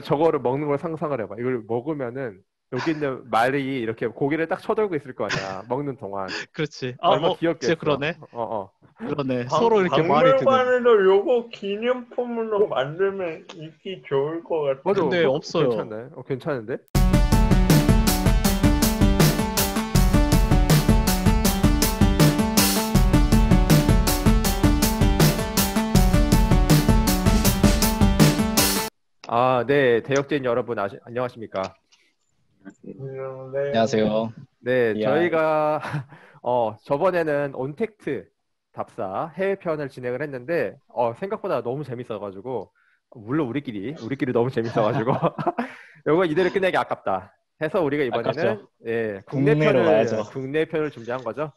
저거를 먹는 걸 상상을 해봐. 이걸 먹으면은 여기 있는 말이 이렇게 고기를 딱 쳐들고 있을 거 아니야. 먹는 동안. 그렇지. 얼마나 진짜 귀엽겠어. 그러네. 어, 어. 그러네. 서로 이렇게 말이 드는. 박물관에서 요거 기념품으로 어, 만들면 인기 좋을 것 맞아. 같은데. 근데 없어요. 괜찮네. 괜찮은데? 아, 네. 대역죄인 여러분, 안녕하십니까? 네. 안녕하세요. 네, 이야. 저희가 저번에는 온택트 답사 해외편을 진행을 했는데 생각보다 너무 재밌어가지고 물론 우리끼리 너무 재밌어가지고 이거 이대로 끝내기 아깝다 해서 우리가 이번에는 아깝죠. 예, 국내로 가야죠. 국내 편을 준비한 거죠.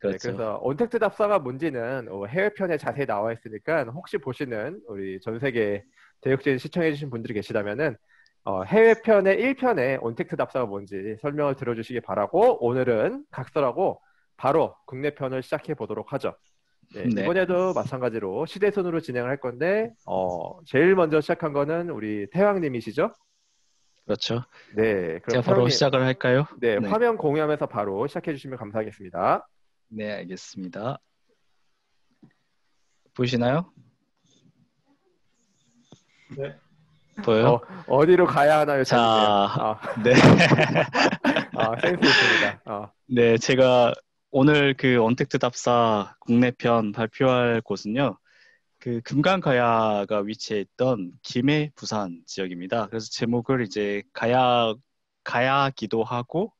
네, 그렇죠. 그래서 온택트 답사가 뭔지는 해외편에 자세히 나와 있으니까 혹시 보시는 우리 전 세계 대역죄인 시청해주신 분들이 계시다면은 해외편의 1편의 온택트 답사가 뭔지 설명을 들어주시기 바라고 오늘은 각설하고 바로 국내편을 시작해 보도록 하죠. 네, 네. 이번에도 마찬가지로 시대순으로 진행을 할 건데 제일 먼저 시작한 거는 우리 태왕님이시죠? 그렇죠. 네, 그럼 제가 바로 태왕님, 시작을 할까요? 네, 네. 화면 공유하면서 바로 시작해 주시면 감사하겠습니다. 네, 알겠습니다. 보이시나요? 네. 보여요? 어디로 가야 하나요, 재밌네요. 자, 네. 센스 있습니다. 네, 제가 오늘 그 언택트 답사 국내편 발표할 곳은요. 그 금강가야가 위치해 있던 김해 부산 지역입니다. 그래서 제목을 이제 가야기도 하고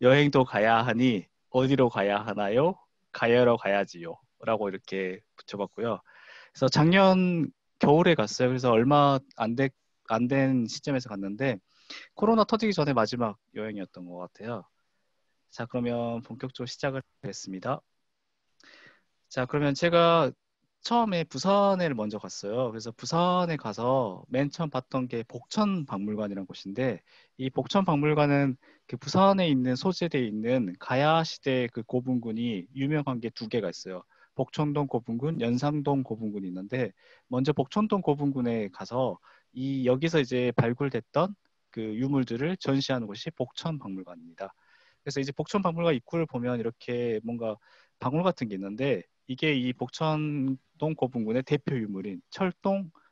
여행도 가야 하니 어디로 가야 하나요? 가야로 가야지요. 라고 이렇게 붙여봤고요. 그래서 작년 겨울에 갔어요. 그래서 얼마 안 된 시점에서 갔는데 코로나 터지기 전에 마지막 여행이었던 것 같아요. 자, 그러면 본격적으로 시작을 하겠습니다. 자, 그러면 제가 처음에 부산에 먼저 갔어요. 그래서 부산에 가서 맨 처음 봤던 게 복천박물관이라는 곳인데 이 복천박물관은 그 부산에 있는 소재되어 있는 가야 시대 그 고분군이 유명한 게 두 개가 있어요. 복천동 고분군, 연산동 고분군이 있는데 먼저 복천동 고분군에 가서 여기서 이제 발굴됐던 그 유물들을 전시하는 곳이 복천박물관입니다. 그래서 이제 복천박물관 입구를 보면 이렇게 뭔가 방울 같은 게 있는데 이게 이 복천동 고분군의 대표 유물인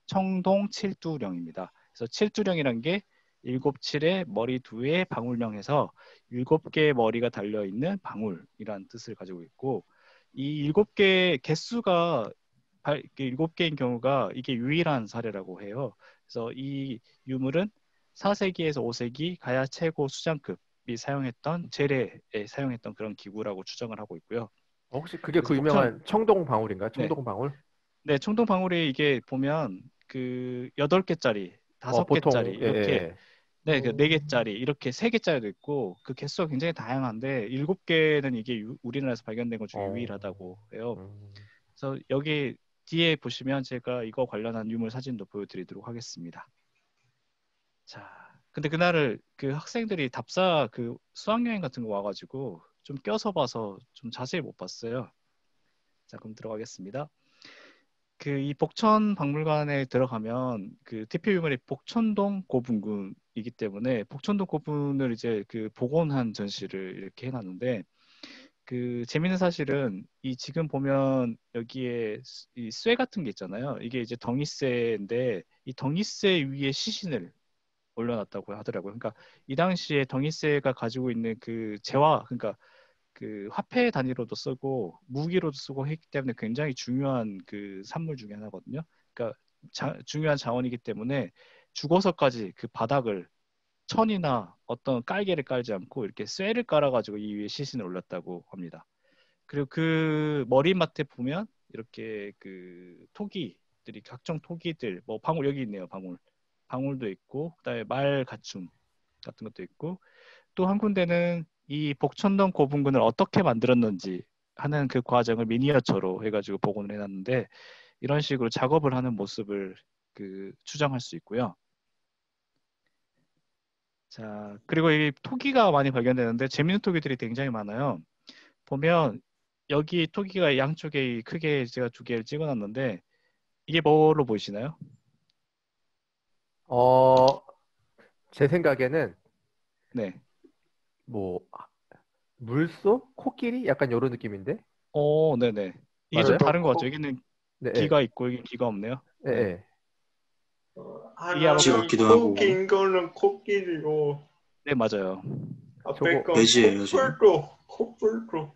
청동 칠두령입니다. 그래서 칠두령이란 게 일곱 칠에 머리 두에 방울령해서 일곱 개의 머리가 달려 있는 방울이란 뜻을 가지고 있고 이 일곱 개 개수가 일곱 개인 경우가 이게 유일한 사례라고 해요. 그래서 이 유물은 4세기에서 5세기 가야 최고 수장급이 사용했던 제례에 사용했던 그런 기구라고 추정을 하고 있고요. 혹시 그게 그래서 그 유명한 청동방울인가요? 네, 청동방울? 네, 청동방울이 이게 보면 그 8개짜리, 보통 5개짜리 예, 이렇게 예. 네, 그 4개짜리 이렇게 3개짜리도 있고 그 개수가 굉장히 다양한데 7개는 이게 우리나라에서 발견된 것 중에 어, 유일하다고 해요. 음. 그래서 여기 뒤에 보시면 제가 이거 관련한 유물 사진도 보여드리도록 하겠습니다. 자, 근데 그날을 그 학생들이 답사 그 수학여행 같은 거 와가지고 좀 껴서 봐서 좀 자세히 못 봤어요. 자, 그럼 들어가겠습니다. 그 이 복천 박물관에 들어가면 그 대표 유물이 복천동 고분군이기 때문에 복천동 고분을 이제 그 복원한 전시를 이렇게 해놨는데 그 재밌는 사실은 이 지금 보면 여기에 이 쇠 같은 게 있잖아요. 이게 이제 덩이쇠인데 이 덩이쇠 위에 시신을 올려놨다고 하더라고요. 그러니까 이 당시에 덩이쇠가 가지고 있는 그 재화, 그러니까 그 화폐 단위로도 쓰고 무기로도 쓰고 했기 때문에 굉장히 중요한 그 산물 중에 하나거든요. 그러니까 중요한 자원이기 때문에 죽어서까지 그 바닥을 천이나 어떤 깔개를 깔지 않고 이렇게 쇠를 깔아가지고 이 위에 시신을 올렸다고 합니다. 그리고 그 머리맡에 보면 이렇게 그 토기들이 각종 토기들 뭐 방울 여기 있네요. 방울도 있고 그다음에 말 가춤 같은 것도 있고 또 한 군데는 이 복천동 고분군을 어떻게 만들었는지 하는 그 과정을 미니어처로 해가지고 복원을 해놨는데 이런 식으로 작업을 하는 모습을 그 추정할 수 있고요. 자, 그리고 이 토기가 많이 발견되는데 재밌는 토기들이 굉장히 많아요. 보면 여기 토기가 양쪽에 크게 제가 두 개를 찍어놨는데 이게 뭐로 보이시나요? 어, 제 생각에는 네. 뭐 물소, 코끼리 약간 이런 느낌인데 네네. 이게 좀 맞아요? 다른 것 같죠. 여기는 네, 네, 귀가 있고 여기 귀가 없네요. 네, 네. 네. 이게 아마 하나는 같기도 코 하고. 긴 거는 코끼리고 네, 맞아요. 앞에 저거 건 돼지예요, 지금. 콧불도.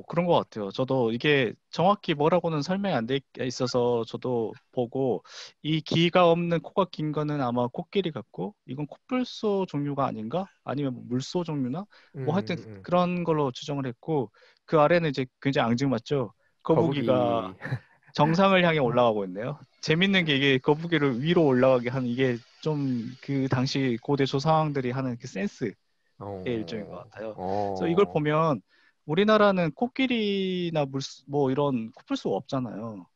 그런 것 같아요. 저도 이게 정확히 뭐라고는 설명이 안 돼 있어서 저도 보고 이 귀가 없는 코가 긴 거는 아마 코끼리 같고 이건 코뿔소 종류가 아닌가? 아니면 뭐 물소 종류나? 뭐 하여튼 그런 걸로 추정을 했고 그 아래는 이제 굉장히 앙증맞죠. 거북이가 거북이. 정상을 향해 올라가고 있네요. 재밌는 게 이게 거북이를 위로 올라가게 하는 이게 좀 그 당시 고대 조상들이 하는 그 센스의 일종인 것 같아요. 그래서 이걸 어, 보면 우리나라는 코끼리나 뭐 이런 코뿔소가 없잖아요.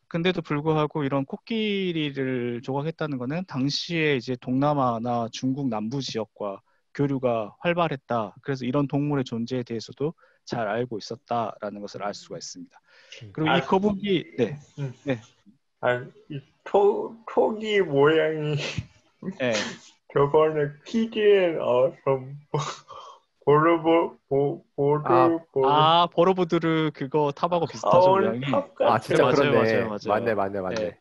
근데도 불구하고 이런 코끼리를 조각했다는 거는 당시에 이제 동남아나 중국 남부 지역과 교류가 활발했다. 그래서 이런 동물의 존재에 대해서도 잘 알고 있었다라는 것을 알 수가 있습니다. 그리고 이 거북이, 네, 네, 이 토기 모양이 네. 저번에 퀴즈에 나와서 아, 보로보드르 그거 탑하고 비슷하죠, 하원 모양이. 탑 아, 같은 네, 진짜 맞아요. 그렇네. 맞네, 맞네, 네. 맞네.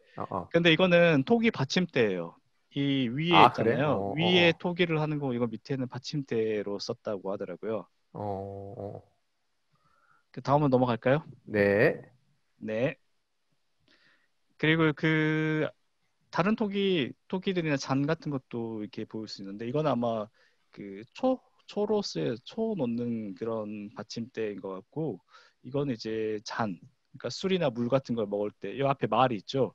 근데 이거는 토기 받침대예요. 이 위에 아, 그래? 있잖아요. 위에 토기를 하는 거 이거 밑에는 받침대로 썼다고 하더라고요. 어. 그 다음은 넘어갈까요? 네. 네. 그리고 그 다른 토기들이나 잔 같은 것도 이렇게 보일 수 있는데 이건 아마 그 초로스에 초 놓는 그런 받침대인 것 같고 이건 이제 잔, 그러니까 술이나 물 같은 걸 먹을 때 이 앞에 말이 있죠.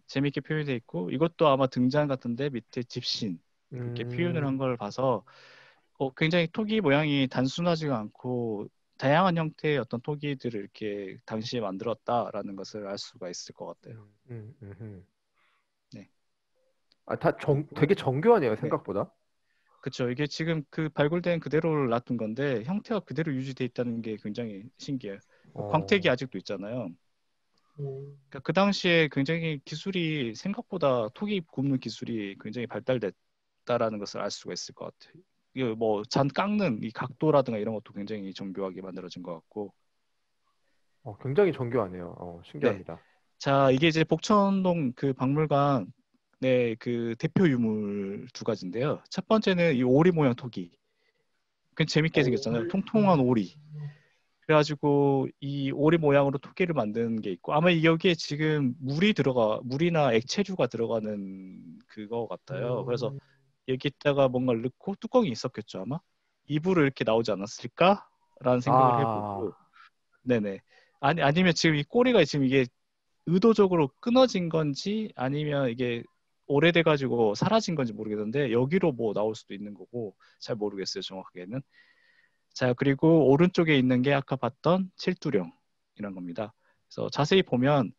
재밌게 표현되어 있고 이것도 아마 등잔 같은데 밑에 집신 이렇게 표현을 한 걸 봐서 굉장히 토기 모양이 단순하지가 않고 다양한 형태의 어떤 토기들을 이렇게 당시에 만들었다라는 것을 알 수가 있을 것 같아요. 네. 아, 되게 정교하네요, 네. 생각보다. 그렇죠. 이게 지금 그 발굴된 그대로 놔둔 건데 형태가 그대로 유지돼 있다는 게 굉장히 신기해요. 광택이 아직도 있잖아요. 그러니까 그 당시에 굉장히 기술이 생각보다 토기 굽는 기술이 굉장히 발달됐다라는 것을 알 수가 있을 것 같아요. 이게 뭐 잔 깎는 이 각도라든가 이런 것도 굉장히 정교하게 만들어진 것 같고. 굉장히 정교하네요. 네. 신기합니다. 자, 이게 이제 복천동 그 박물관 그 대표 유물 두 가지인데요. 첫 번째는 이 오리 모양 토기. 그 재밌게 생겼잖아요. 통통한 오리. 그래가지고 이 오리 모양으로 토끼를 만드는 게 있고 아마 여기에 지금 물이나 액체류가 들어가는 그거 같아요. 그래서 여기다가 뭔가를 넣고 뚜껑이 있었겠죠 아마. 이불을 이렇게 나오지 않았을까라는 생각을 해보고 네네. 아니면 지금 이 꼬리가 지금 이게 의도적으로 끊어진 건지 아니면 이게 오래돼가지고 사라진 건지 모르겠는데 여기로 뭐 나올 수도 있는 거고 잘 모르겠어요 정확하게는. 자, 그리고 오른쪽에 있는 게 아까 봤던 칠두령이란 겁니다. 그래서 자세히 보면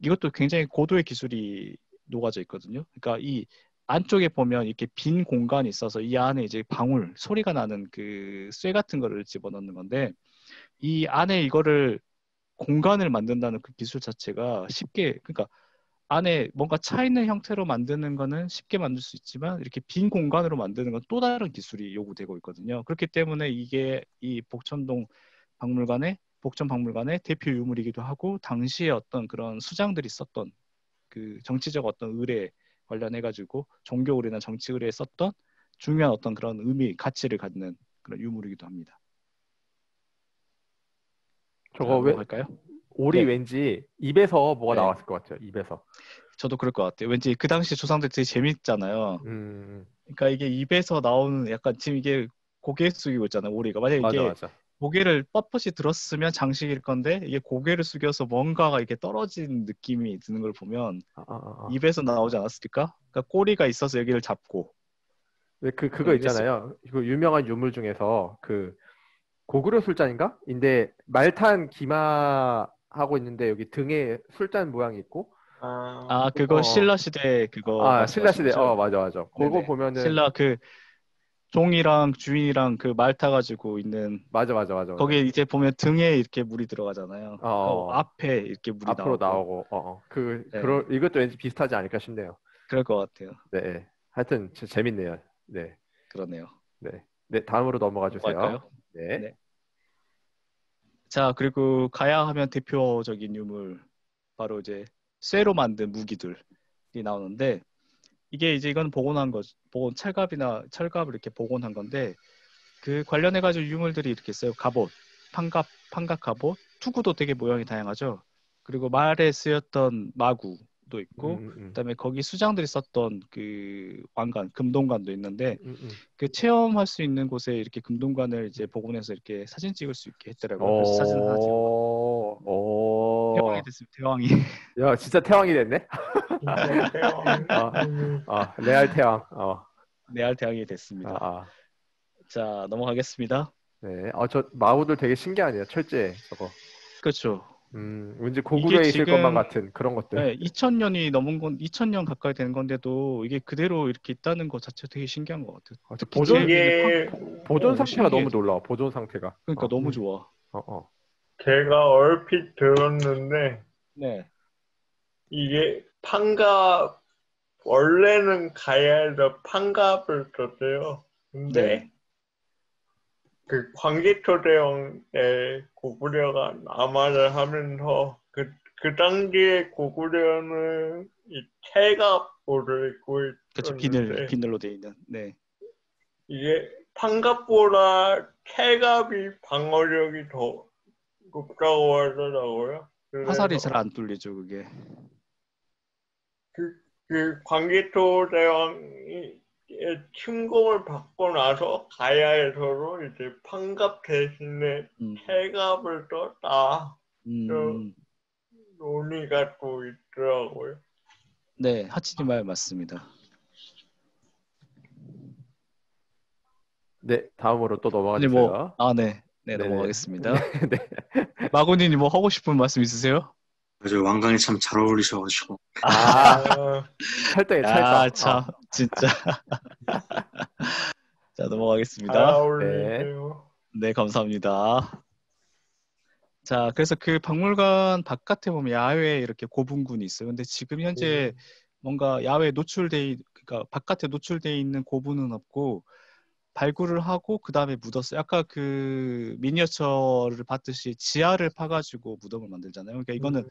이것도 굉장히 고도의 기술이 녹아져 있거든요. 그러니까 이 안쪽에 보면 이렇게 빈 공간이 있어서 이 안에 이제 소리가 나는 그 쇠 같은 거를 집어넣는 건데 이 안에 이거를 공간을 만든다는 그 기술 자체가 그러니까 안에 뭔가 차 있는 형태로 만드는 거는 쉽게 만들 수 있지만 이렇게 빈 공간으로 만드는 건 또 다른 기술이 요구되고 있거든요. 그렇기 때문에 이게 이 복천 박물관의 대표 유물이기도 하고 당시에 어떤 그런 수장들이 썼던 그 정치적 어떤 의뢰 관련해 가지고 종교 의뢰나 정치 의뢰에 썼던 중요한 어떤 그런 가치를 갖는 그런 유물이기도 합니다. 저거 넘어갈까요? 오리 네. 왠지 입에서 뭐가 네. 나왔을 것 같아요. 입에서. 저도 그럴 것 같아요. 왠지 그 당시 조상들 되게 재밌잖아요. 그러니까 이게 입에서 나오는 약간 지금 이게 고개 숙이고 있잖아요. 오리가. 만약에 이게 맞아. 고개를 뻣뻣이 들었으면 장식일 건데 이게 고개를 숙여서 뭔가가 이렇게 떨어진 느낌이 드는 걸 보면 입에서 나오지 않았을까? 그러니까 꼬리가 있어서 여기를 잡고. 네, 그거 있잖아요. 이거 유명한 유물 중에서 그 고구려 술잔인가? 인데 말탄 기마하고 있는데 여기 등에 술잔 모양이 있고 그거 신라 시대 그거 신라 말씀하신 시대. 거죠? 맞아. 그거 네네. 보면은 신라 그 종이랑 주인이랑 그 말 타가지고 있는 맞아. 거기에 이제 보면 등에 이렇게 물이 들어가잖아요. 어, 앞에 이렇게 물이 앞으로 나오고. 나오고 네. 이것도 왠지 비슷하지 않을까 싶네요. 그럴 것 같아요. 네. 하여튼 진짜 재밌네요. 네. 그러네요. 네. 네, 다음으로 넘어가 주세요. 넘어갈까요? 네. 네. 자, 그리고 가야 하면 대표적인 유물 바로 이제 쇠로 만든 무기들이 나오는데 이게 이제 이건 복원한 거, 복원 철갑을 이렇게 복원한 건데 그 관련해 가지고 유물들이 이렇게 있어요. 갑옷, 판갑 갑옷, 투구도 되게 모양이 다양하죠. 그리고 말에 쓰였던 마구도 있고 음. 그다음에 거기 수장들이 썼던 그 왕관, 금동관도 있는데 음. 그 체험할 수 있는 곳에 이렇게 금동관을 이제 복원해서 이렇게 사진 찍을 수 있게 했더라고요. 그래서 사진 하나 찍어봤. 대왕이 오. 됐습니다. 대왕이. 야, 진짜 태왕이 됐네. 진짜 태양. 레알 태왕. 레알 대왕이 됐습니다. 아. 자, 넘어가겠습니다. 네. 저 마구들 되게 신기하네요. 철제 저거. 그렇죠. 왠지 이게 고구려에 있을 것만 지금 같은 그런 것들. 네, 2000년이 넘은 건 2000년 가까이 된 건데도 이게 그대로 이렇게 있다는 것 자체가 되게 신기한 것 같아요. 저 특히 보존 이게 보존 상태가 신기해. 너무 놀라워. 보존 상태가. 그러니까 너무 좋아. 제가 얼핏 들었는데 네. 이게 판갑 원래는 가야에서 판갑을 썼어요. 근데 네. 그 광개토대왕의 고구려가 남하를 하면서 그 당시에 고구려는 이 철갑보를 입고 그렇죠. 있었는데 비늘로 돼 있는. 네. 이게 판갑보다 철갑이 방어력이 더 높다고 하더라고요. 화살이 그래서 잘 안 뚫리죠, 그게. 그 광개토 대왕이 침공을 받고 나서 가야에서도 이제 판갑 대신에 음. 철갑을 썼다. 음. 논의가 또 있더라고요. 네, 하치님 말 맞습니다. 네, 다음으로 또 넘어가 근데 주세요. 네, 네네. 넘어가겠습니다. 네. 마구님 뭐 하고 싶은 말씀 있으세요? 맞아요. 왕관이 참 잘 어울리셔가지고. 찰떡이에요, 야, 찰떡. 참, 진짜. 자, 잘 넘어가겠습니다. 어울리세요. 네, 감사합니다. 자, 그래서 그 박물관 바깥에 보면 야외에 이렇게 고분군이 있어요. 근데 지금 현재 뭔가 야외에 그러니까 바깥에 노출돼 있는 고분은 없고 발굴을 하고 그 다음에 묻었어요. 아까 그 미니어처를 봤듯이 지하를 파가지고 무덤을 만들잖아요. 그러니까 이거는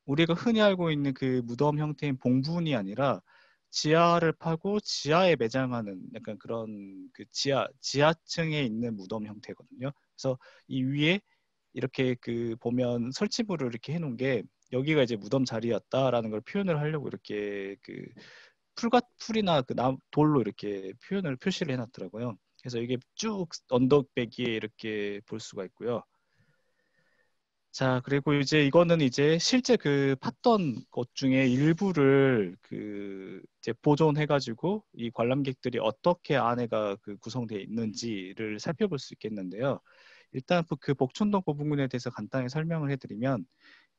우리가 흔히 알고 있는 그 무덤 형태인 봉분이 아니라 지하를 파고 지하에 매장하는 약간 그런 그 지하층에 있는 무덤 형태거든요. 그래서 이 위에 이렇게 그 보면 설치물을 이렇게 해놓은 게 여기가 이제 무덤 자리였다라는 걸 표현을 하려고 이렇게 그 풀이나 그 돌로 이렇게 표시를 해놨더라고요. 그래서 이게 쭉 언덕배기에 이렇게 볼 수가 있고요. 자, 그리고 이제 이거는 이제 실제 그 팠던 것 중에 일부를 그 이제 보존해가지고 이 관람객들이 어떻게 안에가 그 구성되어 있는지를 살펴볼 수 있겠는데요. 일단 그 복촌동 고분군에 대해서 간단히 설명을 해드리면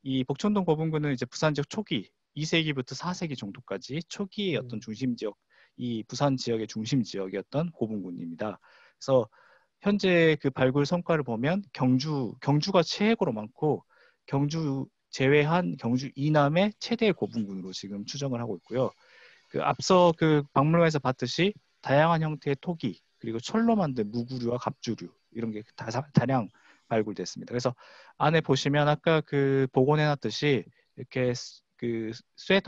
이 복촌동 고분군은 이제 부산 지역 초기 2세기부터 4세기 정도까지 초기의 어떤 중심 지역, 이 부산 지역의 중심 지역이었던 고분군입니다. 그래서 현재 그 발굴 성과를 보면 경주가 최고로 많고 경주 제외한 경주 이남의 최대 고분군으로 지금 추정을 하고 있고요. 그 앞서 그 박물관에서 봤듯이 다양한 형태의 토기 그리고 철로 만든 무구류와 갑주류 이런 게 다량 발굴됐습니다. 그래서 안에 보시면 아까 그 복원해놨듯이 이렇게 그 쇠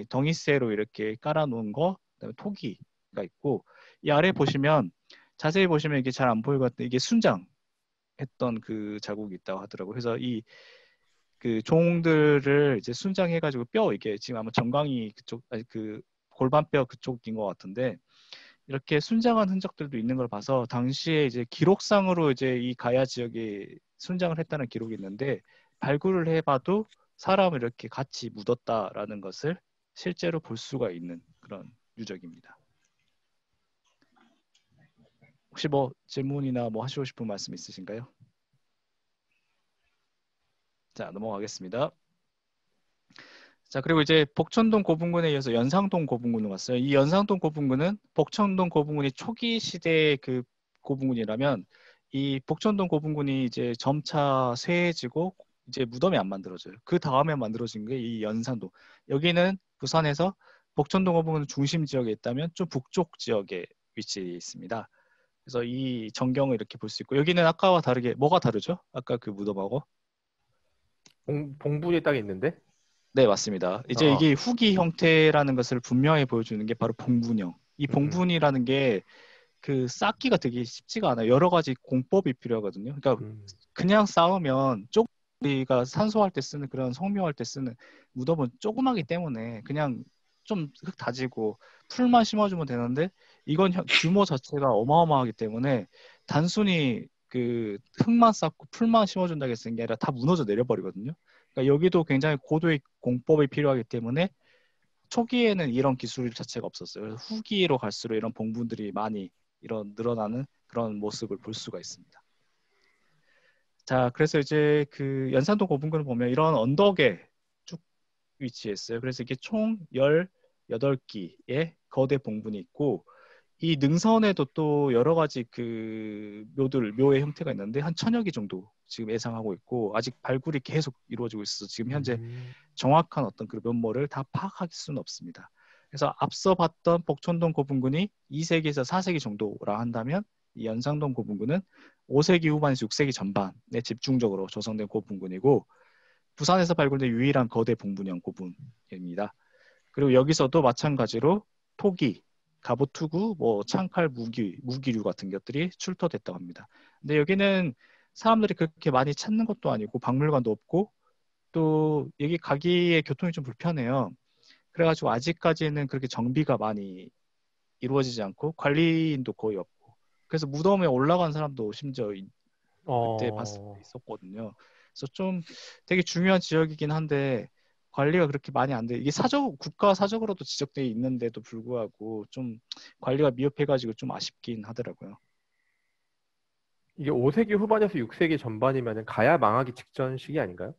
덩이쇠로 이렇게 깔아놓은 거, 그다음에 토기가 있고 이 아래 보시면 자세히 보시면 이게 잘 안 보일 것 같은데 이게 순장했던 그 자국이 있다고 하더라고요. 그래서 이 그 종들을 이제 순장해가지고 이게 지금 아마 정강이 그쪽 그 골반뼈 그쪽인 것 같은데 이렇게 순장한 흔적들도 있는 걸 봐서 당시에 이제 기록상으로 이제 이 가야 지역에 순장을 했다는 기록이 있는데 발굴을 해봐도 사람을 이렇게 같이 묻었다라는 것을 실제로 볼 수가 있는 그런 유적입니다. 혹시 뭐 질문이나 뭐 하시고 싶은 말씀 있으신가요? 자, 넘어가겠습니다. 자, 그리고 이제 복천동 고분군에 이어서 연상동 고분군으로 왔어요. 이 연상동 고분군은 복천동 고분군이 초기 시대의 그 고분군이라면 이 복천동 고분군이 이제 점차 쇠해지고 이제 무덤이 안 만들어져요. 그 다음에 만들어진 게 이 연상동. 여기는 부산에서 복천동 거북은 중심 지역에 있다면 좀 북쪽 지역에 위치해 있습니다. 그래서 이 전경을 이렇게 볼 수 있고 여기는 아까와 다르게 뭐가 다르죠? 아까 그 무덤하고? 봉분이 딱 있는데? 네, 맞습니다. 이제 어, 이게 후기 형태라는 것을 분명히 보여주는 게 바로 봉분형. 이 음, 음, 봉분이라는 게 그 쌓기가 되게 쉽지가 않아요. 여러 가지 공법이 필요하거든요. 그러니까 음. 그냥 쌓으면 우리가 산소할 때 쓰는 그런 성묘할 때 쓰는 무덤은 조그마기 때문에 그냥 좀 흙 다지고 풀만 심어주면 되는데 이건 규모 자체가 어마어마하기 때문에 단순히 그 흙만 쌓고 풀만 심어준다고 했는 게 아니라 다 무너져 내려버리거든요. 그러니까 여기도 굉장히 고도의 공법이 필요하기 때문에 초기에는 이런 기술 자체가 없었어요. 그래서 후기로 갈수록 이런 봉분들이 많이 이런 늘어나는 그런 모습을 볼 수가 있습니다. 자, 그래서 이제 그 연산동 고분군을 보면 이런 언덕에 쭉 위치했어요. 그래서 이게 총 18기의 거대 봉분이 있고 이 능선에도 또 여러 가지 그 묘의 형태가 있는데 한 1000여 개 정도 지금 예상하고 있고 아직 발굴이 계속 이루어지고 있어서 지금 현재 정확한 어떤 그 면모를 다 파악할 수는 없습니다. 그래서 앞서 봤던 복촌동 고분군이 2세기에서 4세기 정도라 한다면 이 연산동 고분군은 5세기 후반에서 6세기 전반에 집중적으로 조성된 고분군이고 부산에서 발굴된 유일한 거대 봉분형 고분입니다. 그리고 여기서도 마찬가지로 토기, 갑오투구, 뭐 창칼, 무기류 같은 것들이 출토됐다고 합니다. 근데 여기는 사람들이 그렇게 많이 찾는 것도 아니고 박물관도 없고 또 여기 가기에 교통이 좀 불편해요. 그래가지고 아직까지는 그렇게 정비가 많이 이루어지지 않고 관리인도 거의 없고 그래서 무덤에 올라간 사람도 심지어 그때 봤을 때 있었거든요. 그래서 좀 되게 중요한 지역이긴 한데 관리가 그렇게 많이 안 돼. 이게 국가 사적으로도 지적돼 있는데도 불구하고 좀 관리가 미흡해가지고 좀 아쉽긴 하더라고요. 이게 5세기 후반에서 6세기 전반이면 가야 망하기 직전 시기 아닌가요?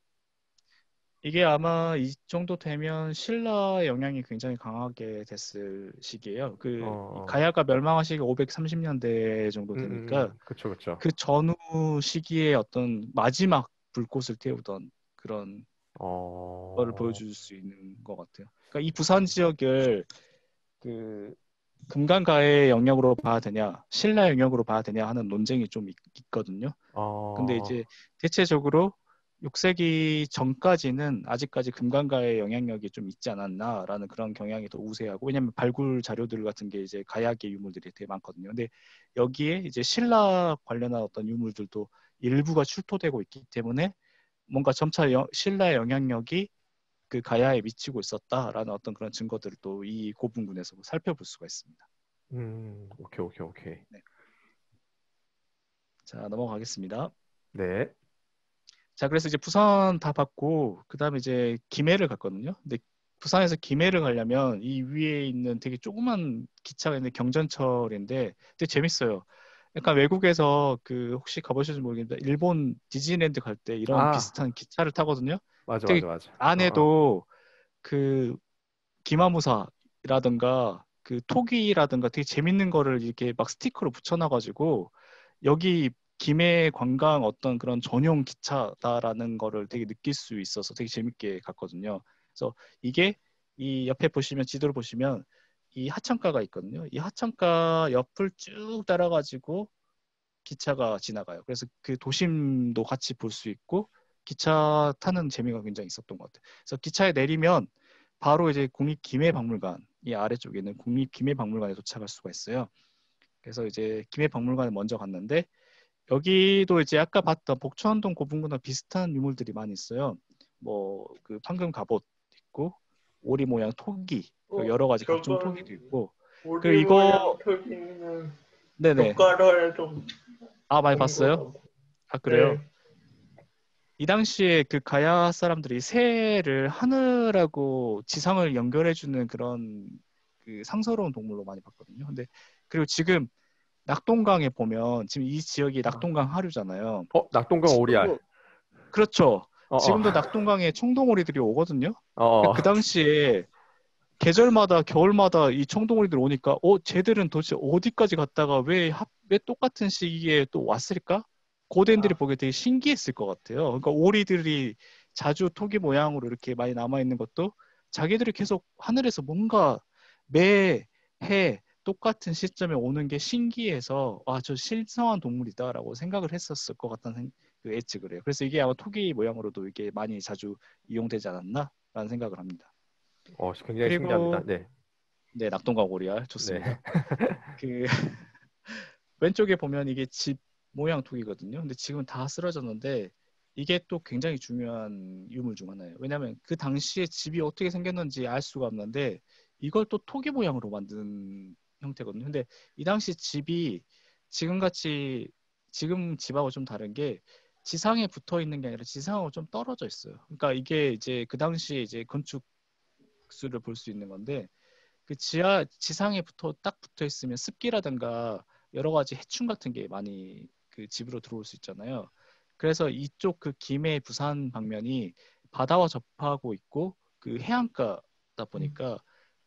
이게 아마 이 정도 되면 신라 영향이 굉장히 강하게 됐을 시기예요. 그 어, 가야가 멸망한 시기가 530년대 정도 되니까 그쵸, 그쵸. 그 전후 시기에 어떤 마지막 불꽃을 태우던 그런 거를 어, 보여줄 수 있는 것 같아요. 그러니까 이 부산 지역을 그 금강가의 영역으로 봐야 되냐, 신라 영역으로 봐야 되냐 하는 논쟁이 좀 있거든요. 근데 어, 이제 대체적으로 6세기 전까지는 아직까지 금강가의 영향력이 좀 있지 않았나라는 그런 경향이 더 우세하고 왜냐하면 발굴 자료들 같은 게 이제 가야계 유물들이 되게 많거든요. 근데 여기에 이제 신라 관련한 어떤 유물들도 일부가 출토되고 있기 때문에 뭔가 점차 신라의 영향력이 그 가야에 미치고 있었다라는 어떤 그런 증거들을 또 이 고분군에서 살펴볼 수가 있습니다. 오케이, 오케이, 오케이. 네. 자, 넘어가겠습니다. 네. 자, 그래서 이제 부산 다 봤고 그다음에 이제 김해를 갔거든요. 근데 부산에서 김해를 가려면 이 위에 있는 되게 조그만 기차가 있는데 경전철인데 되게 재밌어요. 약간 외국에서 그 혹시 가보셨는지 모르겠는데 일본 디즈니랜드 갈 때 이런 아, 비슷한 기차를 타거든요. 맞아, 되게 맞아, 맞아. 안에도 그 기마무사라든가 그 토기라든가 되게 재밌는 거를 이렇게 막 스티커로 붙여놔가지고 여기 김해 관광 어떤 그런 전용 기차다라는 거를 되게 느낄 수 있어서 되게 재밌게 갔거든요. 그래서 이게 이 옆에 보시면 지도를 보시면 이 하천가가 있거든요. 이 하천가 옆을 쭉 따라가지고 기차가 지나가요. 그래서 그 도심도 같이 볼 수 있고 기차 타는 재미가 굉장히 있었던 것 같아요. 그래서 기차에 내리면 바로 이제 국립김해박물관 이 아래쪽에 있는 국립김해박물관에 도착할 수가 있어요. 그래서 이제 김해박물관에 먼저 갔는데 여기도 이제 아까 봤던 복천동 고분군과 비슷한 유물들이 많이 있어요. 뭐 그 황금 갑옷 있고 오리 모양 토기 여러 가지 각종 토기도 저건 있고 그리고 우리 모양 이거 터지는 네네 효과를 좀 많이 본 것 봤어요? 같고. 아 그래요? 네. 이 당시에 그 가야 사람들이 새를 하늘하고 지상을 연결해주는 그런 그 상서로운 동물로 많이 봤거든요. 근데 그리고 지금 낙동강에 보면 지금 이 지역이 낙동강 하류잖아요. 낙동강 오리알. 지금도 그렇죠. 어, 어, 지금도 낙동강에 청동오리들이 오거든요. 어, 그 당시에 계절마다 겨울마다 이 청동오리들 오니까 쟤들은 도대체 어디까지 갔다가 왜 똑같은 시기에 또 왔을까? 고대인들이 아, 보기에 되게 신기했을 것 같아요. 그러니까 오리들이 자주 토기 모양으로 이렇게 많이 남아 있는 것도 자기들이 계속 하늘에서 뭔가 매해 똑같은 시점에 오는 게 신기해서 저 신성한 동물이다라고 생각을 했었을 것 같다는 그 예측을 해요. 그래서 이게 아마 토끼 모양으로도 이게 많이 자주 이용되지 않았나라는 생각을 합니다. 굉장히 신기합니다. 그리고 네. 네, 낙동강 오리알 네. 좋습니다. 그 왼쪽에 보면 이게 집 모양 토끼거든요. 근데 지금 다 쓰러졌는데 이게 또 굉장히 중요한 유물 중 하나예요. 왜냐하면 그 당시에 집이 어떻게 생겼는지 알 수가 없는데 이걸 또 토끼 모양으로 만든 형태거든요. 근데 이 당시 집이 지금같이 지금 집하고 좀 다른 게 지상에 붙어 있는 게 아니라 지상하고 좀 떨어져 있어요. 그러니까 이게 이제 그 당시에 이제 건축수를 볼 수 있는 건데 그 지상에 딱 붙어 있으면 습기라든가 여러 가지 해충 같은 게 많이 그 집으로 들어올 수 있잖아요. 그래서 이쪽 그 김해 부산 방면이 바다와 접하고 있고 그 해안가다 보니까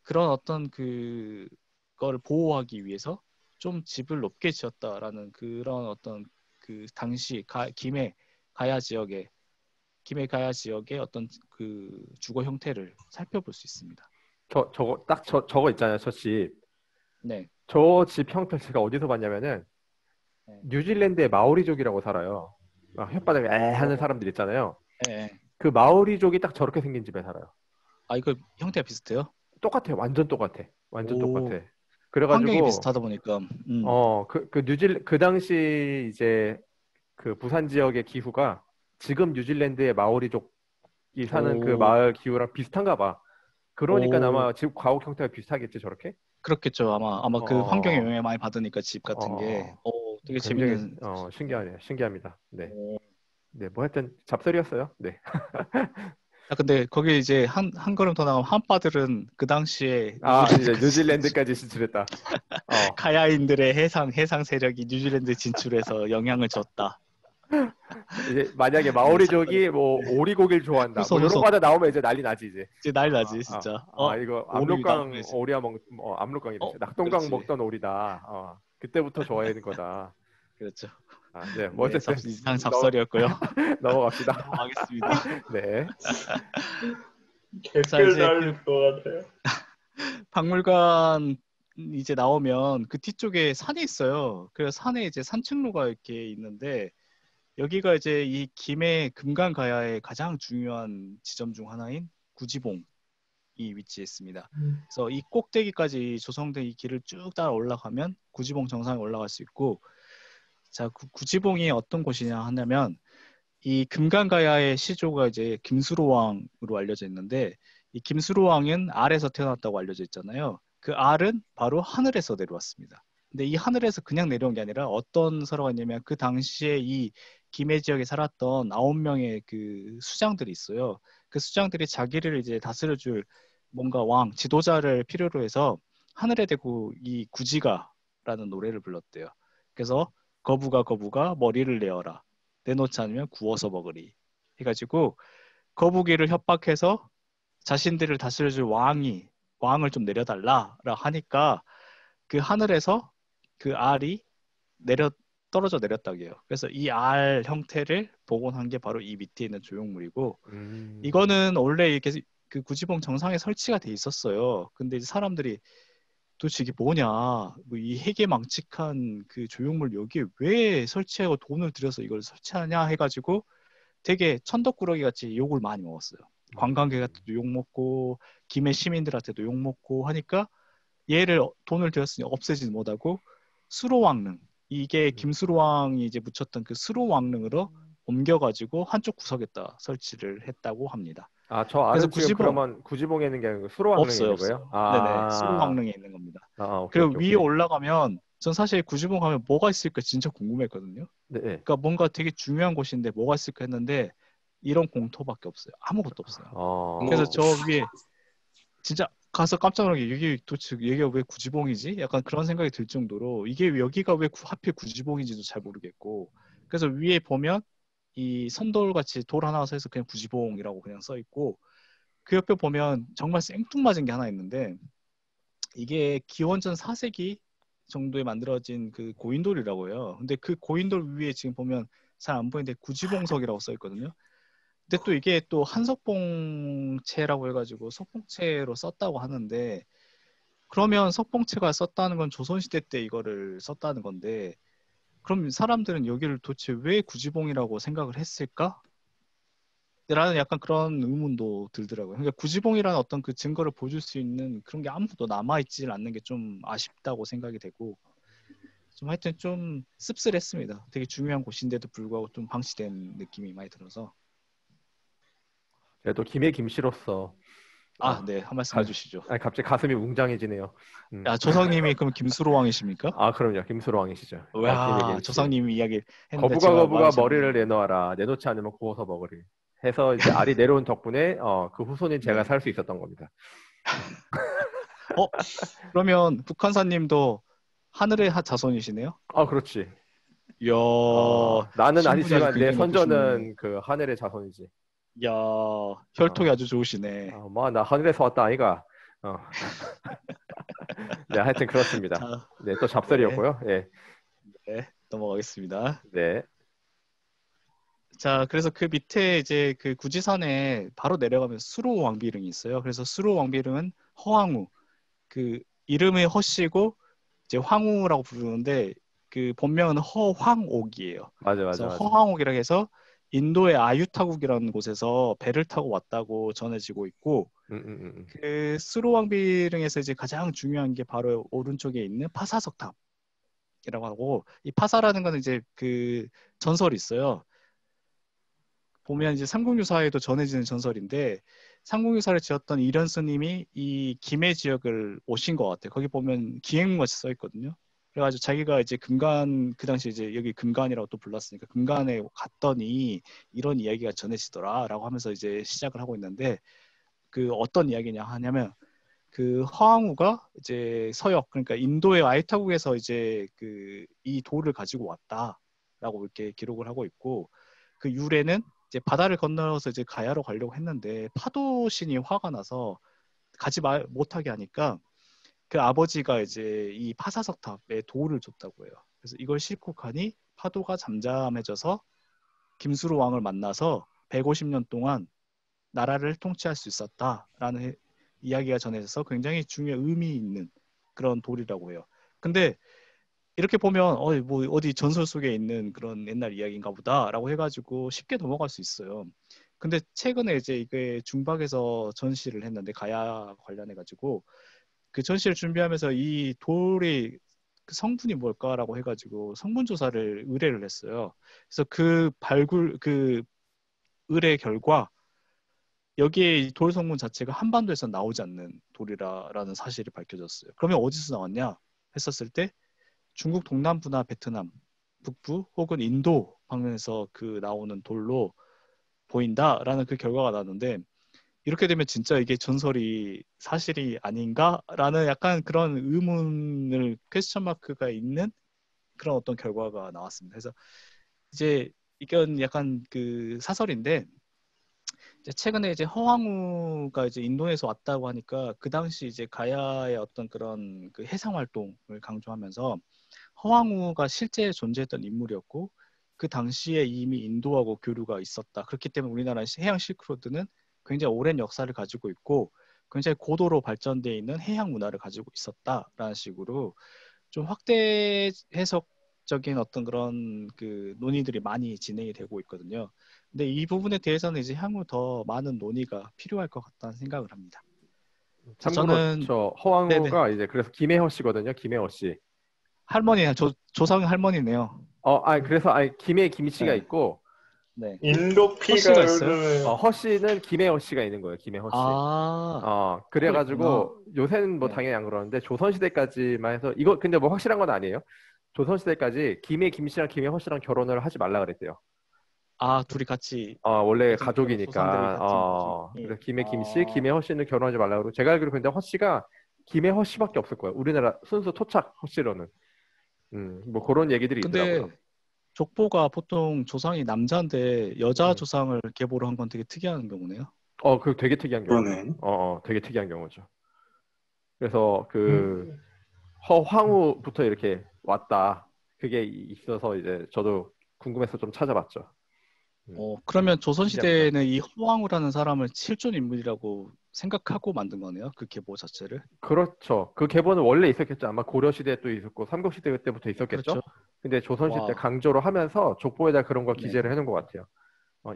그런 어떤 그거를 보호하기 위해서 좀 집을 높게 지었다라는 그런 어떤 그 당시 김해 가야 지역의 어떤 그 주거 형태를 살펴볼 수 있습니다. 저거 있잖아요. 저 집. 네. 저 집 형태 제가 어디서 봤냐면은 네. 뉴질랜드에 마오리족이라고 살아요. 막 혓바닥에 하는 사람들 있잖아요. 네. 그 마오리족이 딱 저렇게 생긴 집에 살아요. 이거 형태가 비슷해요? 똑같아요. 완전 똑같아. 완전 오. 똑같아. 환경이 그래가지고 비슷하다 보니까 그 당시 이제 그 부산 지역의 기후가 지금 뉴질랜드의 마오리족이 사는 그 오. 마을 기후랑 비슷한가 봐. 그러니까 오. 아마 집 가옥 형태가 비슷하겠지 저렇게? 그렇겠죠. 아마 그 환경에 영향을 많이 받으니까 집 같은 게. 되게 굉장히 재밌는. 신기하네요. 신기합니다. 네. 오. 네, 뭐 하여튼 잡설이었어요. 네. 근데 거기 이제 한 걸음 더 나가면 한파들은 그 당시에 이제 뉴질랜드까지 진출했다. 가야인들의 해상 세력이 뉴질랜드 진출해서 영향을 줬다. 이제 만약에 마오리족이 뭐 오리고기를 좋아한다. 뭐 이런 거 하나 나오면 이제 난리 나지 이제. 이제 난리 나지 진짜. 이거 오리 압록강 나오면 이제. 오리야 압록강이래. 낙동강 그렇지. 먹던 오리다. 그때부터 좋아하는 거다. 그렇죠. 네, 뭐 어쨌든 이상 잡설이었고요. 넘어갑시다. 넘어가겠습니다. 네. 자, 이제 달릴 것 같아요. 박물관 이제 나오면 그 뒤쪽에 산이 있어요. 그래서 산에 이제 산책로가 이렇게 있는데 여기가 이제 이 김해 금강가야의 가장 중요한 지점 중 하나인 구지봉이 위치했습니다. 그래서 이 꼭대기까지 조성된 이 길을 쭉 따라 올라가면 구지봉 정상에 올라갈 수 있고, 자, 구지봉이 어떤 곳이냐 하냐면 이 금강가야의 시조가 이제 김수로왕으로 알려져 있는데 이 김수로왕은 알에서 태어났다고 알려져 있잖아요. 그 알은 바로 하늘에서 내려왔습니다. 근데 이 하늘에서 그냥 내려온 게 아니라 어떤 설화가 있냐면 그 당시에 이 김해 지역에 살았던 9명의 그 수장들이 있어요. 그 수장들이 자기를 이제 다스려줄 뭔가 왕, 지도자를 필요로 해서 하늘에 대고 이 구지가라는 노래를 불렀대요. 그래서 거부가 머리를 내어라. 내놓지 않으면 구워서 먹으리. 해가지고 거북이를 협박해서 자신들을 다스려줄 왕을 좀 내려달라라 하니까 그 하늘에서 그 알이 떨어져 내렸다고 해요. 그래서 이 알 형태를 복원한 게 바로 이 밑에 있는 조형물이고 이거는 원래 이렇게 그 구지봉 정상에 설치가 돼 있었어요. 근데 이제 사람들이 도대체 이게 뭐냐, 뭐 이 해괴망측한 그 조형물 여기에 왜 설치하고 돈을 들여서 이걸 설치하냐 해가지고 되게 천덕꾸러기 같이 욕을 많이 먹었어요. 관광객한테도 욕 먹고 김해 시민들한테도 욕 먹고 하니까 얘를 돈을 들였으니 없애지 못하고 수로왕릉, 이게 김수로왕이 이제 묻혔던 그 수로왕릉으로 옮겨가지고 한쪽 구석에다 설치를 했다고 합니다. 저 알은 지금 그러면 구지봉에 있는 게 아니고 수로왕릉에 있는 거예요? 네네, 수로왕릉에 있는 겁니다. 오케이, 그리고 위에 올라가면 전 사실 구지봉 가면 뭐가 있을까 진짜 궁금했거든요. 네. 그러니까 뭔가 되게 중요한 곳인데 뭐가 있을까 했는데 이런 공터밖에 없어요. 아무것도 없어요. 그래서 저 위에 진짜 가서 깜짝 놀라게 여기 도대체 여기가 왜 구지봉이지? 약간 그런 생각이 들 정도로 이게 여기가 왜 하필 구지봉인지도 잘 모르겠고, 그래서 위에 보면 이 선돌 같이 돌 하나가 서 있어 그냥 구지봉이라고 그냥 써 있고 그 옆에 보면 정말 생뚱맞은 게 하나 있는데 이게 기원전 4세기 정도에 만들어진 그 고인돌이라고 해요. 근데 그 고인돌 위에 지금 보면 잘 안 보이는데 구지봉석이라고 써 있거든요. 근데 또 이게 또 한석봉체라고 해가지고 석봉체로 썼다고 하는데 그러면 석봉체가 썼다는 건 조선시대 때 이거를 썼다는 건데 그럼 사람들은 여기를 도대체 왜 구지봉이라고 생각을 했을까? 라는 약간 그런 의문도 들더라고요. 그러니까 구지봉이라는 어떤 그 증거를 보여줄 수 있는 그런 게 아무도 남아있지 않는 게 좀 아쉽다고 생각이 되고 좀 하여튼 좀 씁쓸했습니다. 되게 중요한 곳인데도 불구하고 좀 방치된 느낌이 많이 들어서 그래도 김해 김씨로서 네, 한 말씀 가, 해주시죠. 갑자기 가슴이 웅장해지네요. 조상님이 그럼 김수로 왕이십니까? 그럼요. 김수로 왕이시죠. 김해 와, 김씨. 조상님이 이야기 했는데 거부가 제가 말을 머리를 잘못했네요. 내놓아라. 내놓지 않으면 구워서 먹으리. 해서 이제 알이 내려온 덕분에 그 후손인 제가 네. 살 수 있었던 겁니다. 그러면 북한사님도 하늘의 자손이시네요? 그렇지. 이야, 나는 신분이 아주 아니지만 내 굉장히 높으시네. 선조는 그 하늘의 자손이지. 이야, 혈통이 아주 좋으시네. 나 하늘에서 왔다 아이가. 네, 하여튼 그렇습니다. 자, 네, 또 잡설이었고요. 네. 네, 넘어가겠습니다. 네. 자, 그래서 그 밑에 이제 그 구지산에 바로 내려가면 수로 왕비릉이 있어요. 그래서 수로 왕비릉은 허황우, 그 이름이 허씨고 이제 황우라고 부르는데 그 본명은 허황옥이에요. 맞아. 그래서 허황옥이라고 해서 인도의 아유타국이라는 곳에서 배를 타고 왔다고 전해지고 있고 그 수로 왕비릉에서 이제 가장 중요한 게 바로 오른쪽에 있는 파사석탑이라고 하고 이 파사라는 거는 이제 그 전설이 있어요. 보면 이제 삼국유사에도 전해지는 전설인데 삼국유사를 지었던 이련 스님이 이 김해 지역을 오신 것 같아요. 거기 보면 기행문같이 써 있거든요. 그래가지고 자기가 이제 금간 그 당시 이제 여기 금간이라고 또 불렀으니까 금간에 갔더니 이런 이야기가 전해지더라라고 하면서 이제 시작을 하고 있는데 그 어떤 이야기냐 하냐면 그 허황우가 이제 서역 그러니까 인도의 아이타국에서 이제 그 이 돌을 가지고 왔다라고 이렇게 기록을 하고 있고 그 유래는 이제 바다를 건너서 이제 가야로 가려고 했는데 파도 신이 화가 나서 가지 못하게 하니까 그 아버지가 이제 이 파사석탑에 돌을 줬다고 해요. 그래서 이걸 싣고 가니 파도가 잠잠해져서 김수로 왕을 만나서 150년 동안 나라를 통치할 수 있었다라는 이야기가 전해져서 굉장히 중요한 의미 있는 그런 돌이라고 해요. 근데 이렇게 보면 뭐 어디 전설 속에 있는 그런 옛날 이야기인가 보다라고 해가지고 쉽게 넘어갈 수 있어요. 근데 최근에 이제 이게 중박에서 전시를 했는데 가야 관련해가지고 그 전시를 준비하면서 이 돌이 그 성분이 뭘까라고 해가지고 성분 조사를 의뢰를 했어요. 그래서 그 의뢰 결과 여기에 이 돌 성분 자체가 한반도에서 나오지 않는 돌이라는 사실이 밝혀졌어요. 그러면 어디서 나왔냐 했었을 때 중국 동남부나 베트남, 북부 혹은 인도 방면에서 그 나오는 돌로 보인다라는 그 결과가 나왔는데 이렇게 되면 진짜 이게 전설이 사실이 아닌가라는 약간 그런 의문을 퀘스천 마크가 있는 그런 어떤 결과가 나왔습니다. 그래서 이제 이건 약간 그 사설인데 이제 최근에 이제 허황우가 이제 인도에서 왔다고 하니까 그 당시 이제 가야의 어떤 그런 그 해상 활동을 강조하면서 허황우가 실제 존재했던 인물이었고 그 당시에 이미 인도하고 교류가 있었다. 그렇기 때문에 우리나라 해양 실크로드는 굉장히 오랜 역사를 가지고 있고 굉장히 고도로 발전되어 있는 해양 문화를 가지고 있었다라는 식으로 좀 확대 해석적인 어떤 그런 그 논의들이 많이 진행이 되고 있거든요. 근데 이 부분에 대해서는 이제 향후 더 많은 논의가 필요할 것 같다는 생각을 합니다. 참고로 저는 저 네네 허황우가 이제 그래서 김해허 씨거든요. 김해허 씨. 할머니 조상 할머니네요. 그래서 김해 김씨가 네. 있고 네. 인도 피가 허씨가 있어요? 흐르는 허 씨는 김해허 씨가 있는 거예요. 김해허 씨. 따로 있구나. 그래가지고 요새는 뭐 네. 당연히 안 그러는데 조선시대까지만 해서 이거 근데 뭐 확실한 건 아니에요. 조선시대까지 김해 김씨랑 김해허 씨랑 결혼을 하지 말라 그랬대요. 둘이 같이 원래 어떤 그런 조상들이 가족이니까 같은 가족이. 그래서 김해 김씨, 김해 허 씨는 결혼하지 말라 그러고 제가 알기로 근데 허 씨가 김해 허 씨밖에 없을 거예요. 우리나라 순수 토착 허 씨로는. 뭐 그런 얘기들이 근데 있더라고요. 족보가 보통 조상이 남자인데 여자 음. 조상을 계보로 한 건 되게 특이한 경우네요. 그 되게 특이한 그러네. 경우죠. 되게 특이한 경우죠. 그래서 그 음, 허황우부터 이렇게 왔다. 그게 있어서 이제 저도 궁금해서 좀 찾아봤죠. 그러면 조선시대에는 이 허왕우라는 사람을 실존 인물이라고 생각하고 만든 거네요. 그 계보 자체를. 그렇죠. 그 계보는 원래 있었겠죠. 아마 고려 시대에 또 있었고 삼국시대 때부터 있었겠죠. 그렇죠. 근데 조선시대 와. 강조를 하면서 족보에다 그런 걸 네. 기재를 해놓은 것 같아요.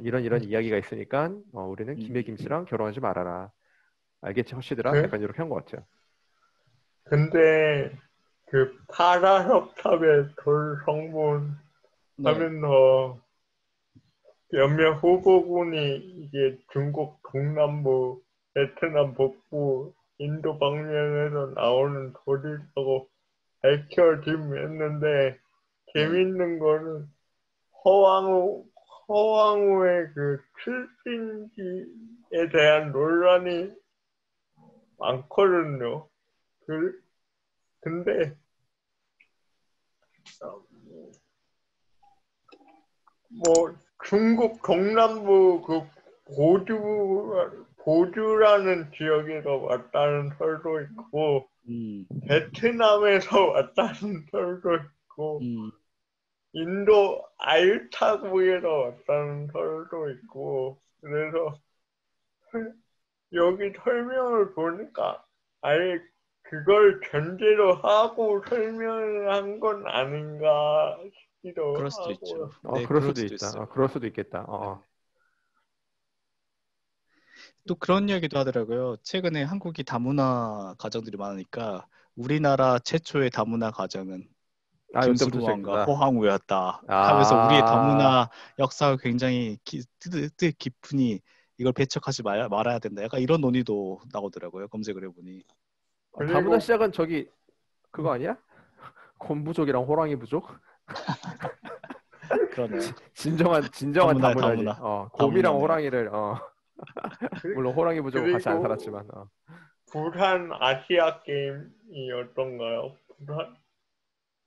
이런 이야기가 있으니까 우리는 김해 김씨랑 결혼하지 말아라. 알겠지, 허씨들아? 그- 약간 이렇게 한 것 같아요. 근데 그 파라석탑의 돌성문 네. 하면서 몇몇 후보군이 이게 중국 동남부, 베트남 북부, 인도 방면에서 나오는 돌이라고 밝혀짐했는데 재밌는 거는 허왕우의 그 출신지에 대한 논란이 많거든요. 근데 뭐 중국 동남부 그 고주라는 지역에서 왔다는 설도 있고 베트남에서 왔다는 설도 있고 인도 알타국에서 왔다는 설도 있고 그래서 여기 설명을 보니까 아예 그걸 전제로 하고 설명을 한 건 아닌가 싶기도 그럴 수도 하고요. 있죠. 그럴 그럴 수도 수도 있다. 있어요. 그럴 수도 있겠다. 또 그런 이야기도 하더라고요. 최근에 한국이 다문화 가정들이 많으니까 우리나라 최초의 다문화 가정은 이때부터 김수루 왕과 시작했구나. 허황우였다 하면서 우리의 다문화 역사가 굉장히 뜻 깊으니 이걸 배척하지 말아야 된다. 약간 이런 논의도 나오더라고요. 검색을 해보니. 다문화 시작은 저기 그거 아니야? 곰부족이랑 호랑이 부족? 그러네요. 진정한 다문화야, 다문화지. 다문화. 곰이랑 다문화네요. 호랑이를 물론 호랑이 부족은 같이 안 그리고 살았지만 부산 아시아 게임이었던가요?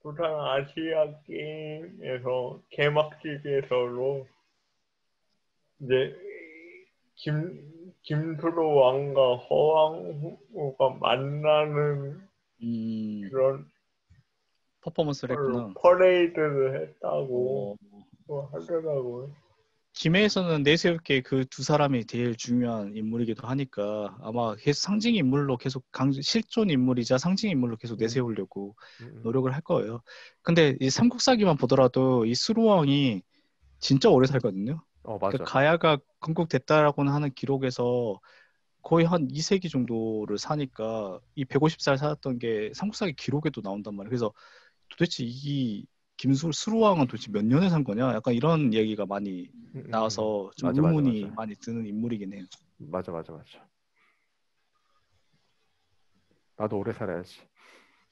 부산 아시아 게임에서 개막식에서도 이제 김수로 왕과 허왕우가 만나는 그런 퍼포먼스를 했구나. 퍼레이드를 했다고 어, 하더라고요. 김해에서는 내세울 게 그 두 사람이 제일 중요한 인물이기도 하니까 아마 계속 상징 인물로 계속 실존 인물이자 상징 인물로 계속 내세우려고 노력을 할 거예요. 근데 이 삼국사기만 보더라도 이 수로왕이 진짜 오래 살거든요. 맞아. 그러니까 가야가 건국됐다라고는 하는 기록에서 거의 한 2세기 정도를 사니까 이 150살 살았던 게 삼국사기 기록에도 나온단 말이에요. 그래서 도대체 이 수루왕은 도대체 몇 년을 산 거냐? 약간 이런 얘기가 많이 나와서 좀 맞아, 의문이 맞아. 많이 드는 인물이긴 해요. 맞아. 나도 오래 살아야지.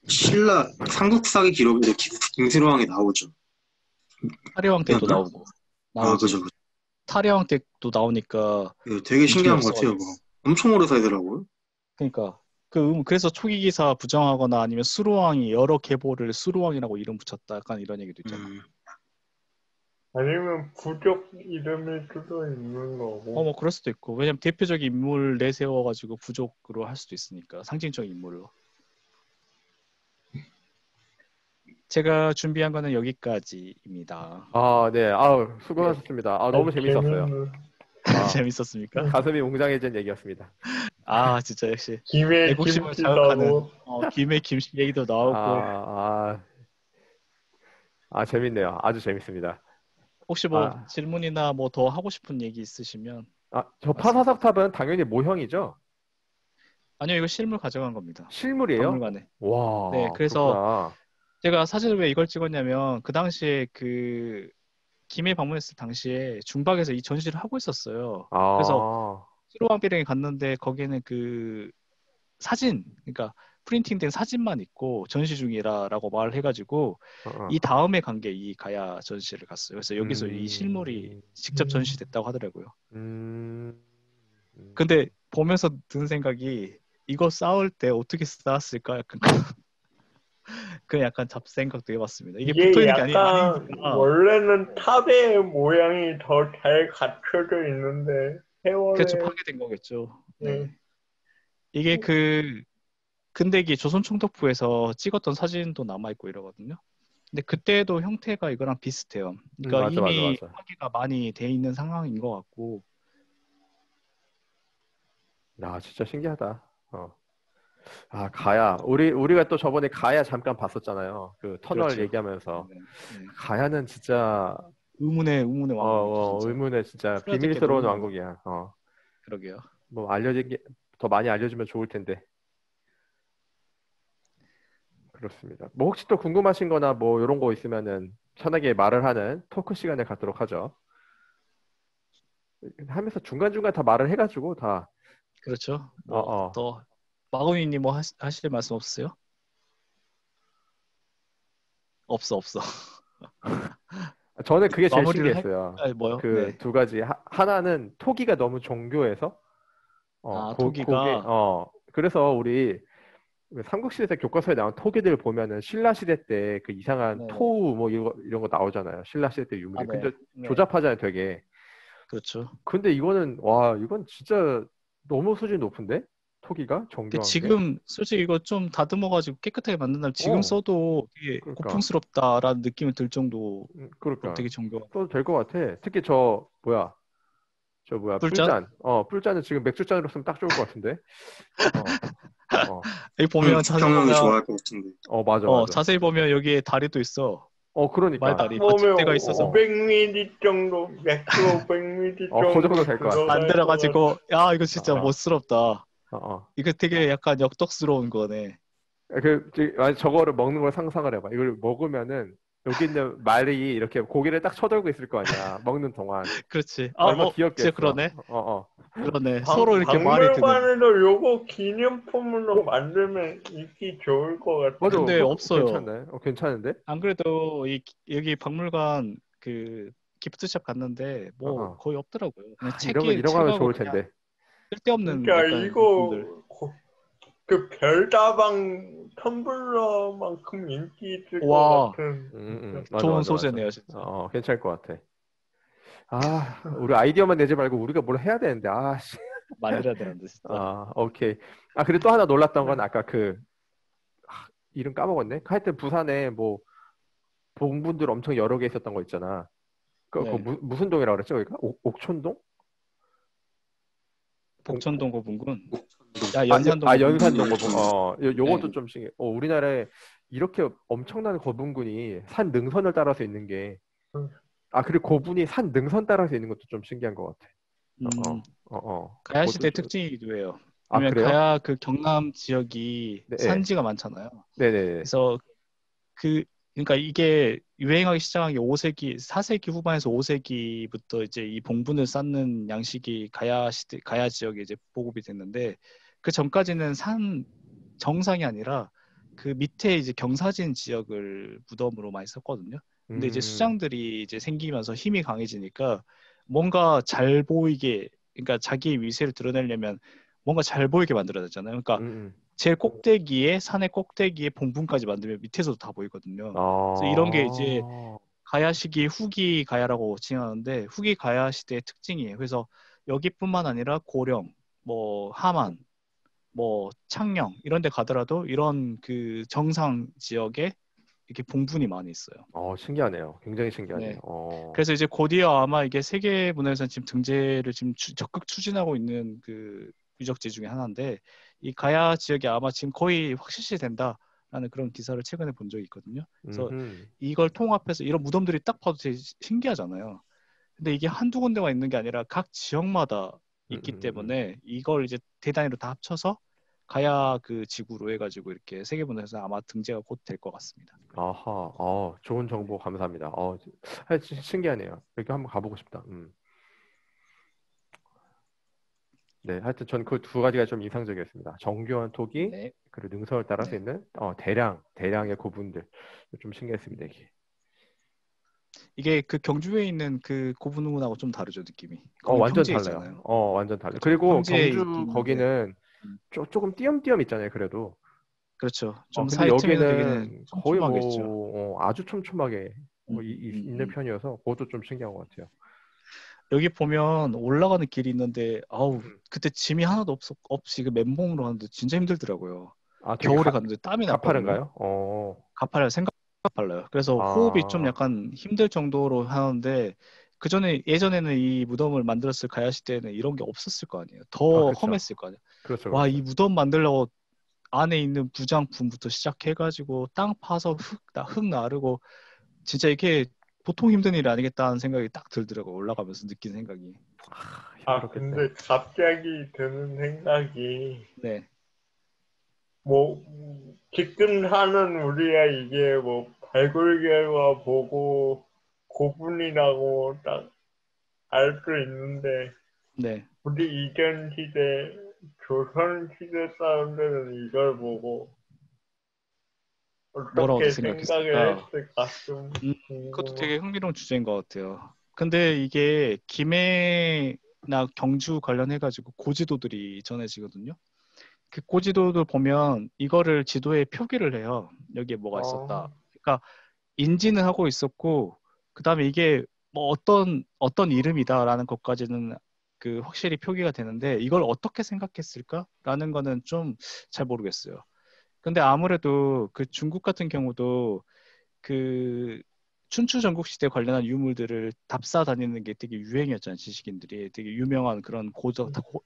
신라 삼국사기 기록에도 김수로 왕이 나오죠. 타려왕 때도 기억나? 나오고 나오지. 그죠. 타려왕 때도 나오니까 되게 신기한 것 없어가지고. 같아요. 엄청 오래 살더라고요. 그러니까 그래서 초기 기사 부정하거나 아니면 수루왕이 여러 계보를 수루왕이라고 이름 붙였다. 약간 이런 얘기도 있잖아. 아니면 부족 이름일 수도 있는 거고. 뭐 그럴 수도 있고. 왜냐면 대표적인 인물 내세워가지고 부족으로 할 수도 있으니까 상징적인 인물로. 제가 준비한 거는 여기까지입니다. 네. 수고하셨습니다. 너무 재밌었어요. 재밌었습니까? 가슴이 웅장해진 얘기였습니다. 진짜 역시 김해 애국심을 김치 자극하는 나고. 김해 김씨 얘기도 나오고. 재밌네요. 아주 재밌습니다. 혹시 뭐 질문이나 뭐 더 하고 싶은 얘기 있으시면. 저 파사석탑은 당연히 모형이죠? 아니요, 이거 실물 가져간 겁니다. 실물이에요? 박물관에. 와. 네, 그래서 그렇구나. 제가 사진을 왜 이걸 찍었냐면 그 당시에 그 김해 방문했을 당시에 중박에서 이 전시를 하고 있었어요. 그래서 수로왕비령에 갔는데 거기에는 그 사진, 그러니까 프린팅된 사진만 있고 전시 중이라고 말을 해가지고 이 다음에 간 게 이 가야 전시를 갔어요. 그래서 여기서 이 실물이 직접 전시됐다고 하더라고요. 근데 보면서 든 생각이 이거 쌓을 때 어떻게 쌓았을까? 약간 그 약간 잡생각도 해봤습니다. 이게 붙어 있는 게 아니니까. 원래는 탑의 모양이 더 잘 갖춰져 있는데 세월에 그렇죠, 파괴된 거겠죠. 네. 이게 그 근대기 조선총독부에서 찍었던 사진도 남아 있고 이러거든요. 근데 그때도 형태가 이거랑 비슷해요. 그러니까 맞아, 맞아, 이미 맞아. 파괴가 많이 돼 있는 상황인 것 같고. 야, 진짜 신기하다. 아, 가야. 우리가 또 저번에 가야 잠깐 봤었잖아요. 그 터널 그렇죠. 얘기하면서. 네, 네. 가야는 진짜, 의문의 왕국이죠, 진짜. 의문의 진짜 풀어야 될 게 너무 비밀스러운 많아. 왕국이야. 그러게요. 뭐 알려진 게 더 많이 알려주면 좋을 텐데. 그렇습니다. 뭐 혹시 또 궁금하신 거나 뭐 이런 거 있으면은 편하게 말을 하는 토크 시간을 갖도록 하죠. 하면서 중간중간 다 말을 해가지고 다, 그렇죠. 어, 뭐 어. 더 마고니님 뭐 하실 말씀 없으세요? 없어. 저는 그게 제일 마무리를 신기했어요. 뭐요? 그 네. 두 가지. 하나는 토기가 너무 정교해서, 아, 그게, 토기가 그래서 우리 삼국시대에서 교과서에 나온 토기들 보면은 신라 시대 때 그 이상한 네네. 토우 뭐 이런 거 나오잖아요. 신라 시대 때 아, 유물이. 네. 근데 네. 조잡하잖아요, 되게. 그렇죠. 근데 이거는 와, 이건 진짜 너무 수준 높은데? 토기가 근데 정교한 게? 지금 솔직히 이거 좀 다듬어가지고 깨끗하게 만든다면 지금 어, 써도 되게 그러니까, 고풍스럽다라는 느낌이 들 정도로 그러니까 되게 정교한. 써도 될 것 같아. 특히 저 뭐야, 뿔잔? 뿔잔. 뿔잔은 지금 맥주잔으로 쓰면 딱 좋을 것 같은데. 어, 어, 여기 보면 자세히 평형이 보면 좋아할 것 같은데. 맞아, 맞아. 자세히 보면 여기에 다리도 있어. 그러니까. 딱 말다리 보면 받침대가 있어서 500ml 정도, 맥주 500ml 그 정도 정도 될 것 같아. 들어갈 것 같아. 만들어가지고 야 이거 진짜 어, 멋스럽다. 어, 어. 이거 되게 약간 역덕스러운 거네. 저거를 먹는 걸 상상을 해봐. 이걸 먹으면은 여기 있는 말이 이렇게 고기를 딱 쳐들고 있을 거 아니야. 먹는 동안. 그렇지. 얼마나 진짜 귀엽겠어. 그러네. 그러네. 서로 이렇게 말이 드는. 박물관에도 요거 기념품으로 만들면 입기 좋을 것 맞아. 같아. 근데 그거 없어요. 괜찮네. 괜찮은데? 안 그래도 여기 박물관 그 기프트샵 갔는데 어, 뭐 어. 거의 없더라고요. 그냥 이런 거 하면 책하고 좋을 그냥 텐데. 쓸데없는 진짜 약간 물품들. 그 별다방 텀블러만큼 인기 있을 것 와, 같은. 맞아, 좋은 맞아, 맞아. 소재네요, 진짜. 괜찮을 것 같아. 우리 아이디어만 내지 말고 우리가 뭘 해야 되는데. 씨. 만들어야 되는데 진짜. 오케이. 그리고 또 하나 놀랐던 건 아까 이름 까먹었네. 하여튼 부산에 뭐 봉분들 엄청 여러 개 있었던 거 있잖아. 그 네. 무슨 동이라고 그랬죠? 거기가? 옥촌동? 복천동 고분군. 목천동. 연산동 고분군 연산동 얘기하시는 거분. 거죠? 네. 요것도 좀 신기해. 우리나라에 이렇게 엄청난 거분군이 산 능선을 따라서 있는 게, 그리고 고분이 산 능선 따라서 있는 것도 좀 신기한 것 같아. 가야 그것도 시대 좀, 특징이기도 해요. 왜냐면 그래요? 가야 그 경남 지역이 네, 네, 산지가 많잖아요. 네네. 그래서 그러니까 이게 유행하기 시작한 게 5세기, 4세기 후반에서 5세기부터 이제 이 봉분을 쌓는 양식이 가야 지역에 이제 보급이 됐는데 그 전까지는 산 정상이 아니라 그 밑에 이제 경사진 지역을 무덤으로 많이 썼거든요. 근데 이제 음, 수장들이 이제 생기면서 힘이 강해지니까 뭔가 잘 보이게, 그러니까 자기의 위세를 드러내려면 뭔가 잘 보이게 만들어야 되잖아요. 그러니까 음. 제일 꼭대기에 산의 꼭대기에 봉분까지 만들면 밑에서도 다 보이거든요. 그래서 이런 게 이제 가야 시기 후기 가야라고 칭하는데 후기 가야 시대의 특징이에요. 그래서 여기뿐만 아니라 고령, 뭐 함안, 뭐 창녕 이런 데 가더라도 이런 그 정상 지역에 이렇게 봉분이 많이 있어요. 신기하네요. 굉장히 신기하네요. 네. 그래서 이제 곧이어 아마 이게 세계문화유산 지금 등재를 지금 적극 추진하고 있는 그 유적지 중에 하나인데 이 가야 지역이 아마 지금 거의 확실시 된다라는 그런 기사를 최근에 본 적이 있거든요. 그래서 음흠. 이걸 통합해서 이런 무덤들이 딱 봐도 되게 신기하잖아요. 근데 이게 한두 군데가 있는 게 아니라 각 지역마다 있기 때문에 이걸 이제 대단위로 다 합쳐서 가야 그 지구로 해가지고 이렇게 세계문화유산 아마 등재가 곧 될 것 같습니다. 아하, 좋은 정보 감사합니다. 신기하네요. 이렇게 한번 가보고 싶다. 네, 하여튼 전 그 두 가지가 좀 인상적이었습니다. 정교한 토기, 네. 그리고 능선을 따라서 네. 있는 대량의 고분들. 좀 신기했습니다, 이게. 이게 그 경주에 있는 그 고분군하고 좀 다르죠, 느낌이. 거긴 완전 평지에 달라요. 있잖아요. 완전 달라요. 그렇죠. 그리고 평지에 경주 있긴 한데, 거기는 음, 조금 띄엄띄엄 있잖아요, 그래도. 그렇죠. 좀 근데 사이 틈에서 되기는 여기는 거의 촘촘하겠죠. 아주 촘촘하게 음, 있는 편이어서 그것도 좀 신기한 것 같아요. 여기 보면 올라가는 길이 있는데, 음. 그때 짐이 하나도 없이 그 맨몸으로 가는데 진짜 힘들더라고요. 되게 겨울에 갔는데 땀이 났거든요. 가파른가요? 가파려 생각. 달라요. 그래서 아. 호흡이 좀 약간 힘들 정도로 하는데 예전에는 이 무덤을 만들었을 가야 시대에는 이런 게 없었을 거 아니에요. 더 그쵸. 험했을 거 아니에요. 그렇죠, 와, 그렇죠. 이 무덤 만들려고 안에 있는 부장품부터 시작해가지고 땅 파서 흙 나르고 진짜 이게 보통 힘든 일이 아니겠다는 생각이 딱 들더라고요. 올라가면서 느낀 생각이. 힘들었겠네. 근데 갑자기 드는 생각이, 네, 뭐, 지금 사는 우리야 이게 뭐, 발굴 결과 보고, 고분이 나고 딱 알 수 있는데, 네. 우리 이전 시대, 조선 시대 사람들은 이걸 보고, 뭐라고 어떻게 생각을 생각했을까? 했을까 좀 그것도 궁금해. 되게 흥미로운 주제인 것 같아요. 근데 이게 김해나 경주 관련해가지고 고지도들이 전해지거든요. 그 고지도들 보면 이거를 지도에 표기를 해요. 여기에 뭐가 있었다. 그러니까 인지는 하고 있었고, 그 다음에 이게 뭐 어떤 이름이다라는 것까지는 그 확실히 표기가 되는데 이걸 어떻게 생각했을까라는 거는 좀 잘 모르겠어요. 근데 아무래도 그 중국 같은 경우도 그 춘추 전국 시대 관련한 유물들을 답사 다니는 게 되게 유행이었잖아요. 지식인들이 되게 유명한 그런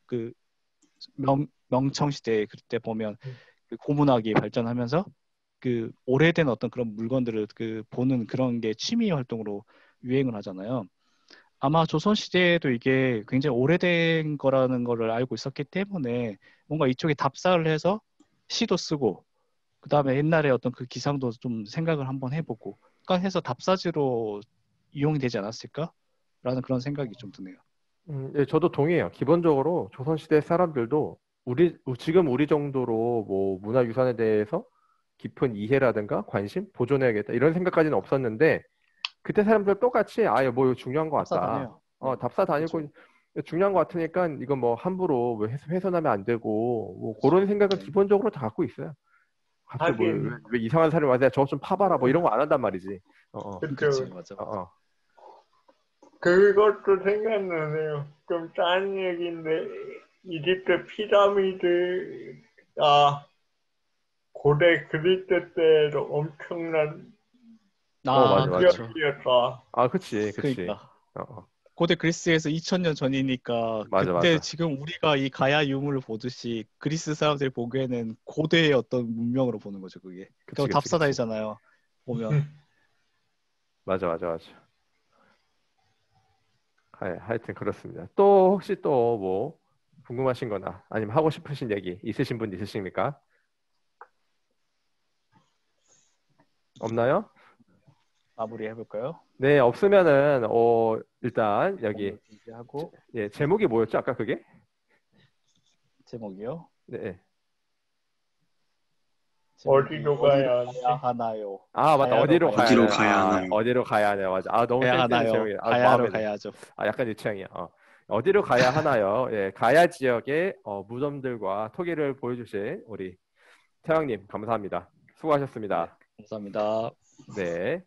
그 명청 시대 그때 보면 그 고문학이 발전하면서 그 오래된 어떤 그런 물건들을 그 보는 그런 게 취미 활동으로 유행을 하잖아요. 아마 조선 시대에도 이게 굉장히 오래된 거라는 거를 알고 있었기 때문에 뭔가 이쪽에 답사를 해서 시도 쓰고 그 다음에 옛날에 어떤 그 기상도 좀 생각을 한번 해보고 그러니까 해서 답사지로 이용이 되지 않았을까라는 그런 생각이 좀 드네요. 예, 저도 동의해요. 기본적으로 조선시대 사람들도 지금 우리 정도로 뭐 문화유산에 대해서 깊은 이해라든가 관심, 보존해야겠다 이런 생각까지는 없었는데 그때 사람들 똑같이 아예 뭐 이거 중요한 것 답사 같다. 다녀요. 네. 답사 다니고 그쵸. 중요한 것 같으니까 이거 뭐 함부로 왜 훼손하면 안 되고 뭐 그런 생각을 네. 기본적으로 다 갖고 있어요. 갑자기 뭐 하긴, 왜 이상한 사람이 와서 저거 좀 파봐라 뭐 이런 거 안 한단 말이지. 그치, 그쵸. 맞아. 그것도 생각나네요. 좀 딴 얘기인데, 이집트 피라미드가 고대 그리스 때도 엄청난 맞아, 맞아. 그쵸. 기억이었다. 그치, 그치. 그러니까 어. 고대 그리스에서 2000년 전이니까 맞아, 그때 맞아. 지금 우리가 이 가야 유물을 보듯이 그리스 사람들이 보기에는 고대의 어떤 문명으로 보는 거죠, 그게. 그치, 그거 그치, 그치. 답사다니잖아요. 보면. 맞아, 맞아, 맞아. 하여튼 그렇습니다. 또 혹시 또 뭐 궁금하신 거나 아니면 하고 싶으신 얘기 있으신 분 있으십니까? 없나요? 마무리 해볼까요? 네, 없으면은 일단 여기 공을 준비하고 제목이 뭐였죠? 아까 그게? 제목이요. 네. 제목이 어디로 가야 가야 하나요? 맞다. 가야로 어디로 가야 가야 어디로 하나요? 가야 하나요? 어디로 가야 하나요? 맞아. 너무 가야 센스 있는 하나요? 제목이야. 가야로 마음에 들. 가야죠. 약간 내 취향이야. 어디로 가야 하나요? 예, 가야 지역의 무덤들과 토기를 보여주신 우리 태왕님 감사합니다. 네, 수고하셨습니다. 감사합니다. 네.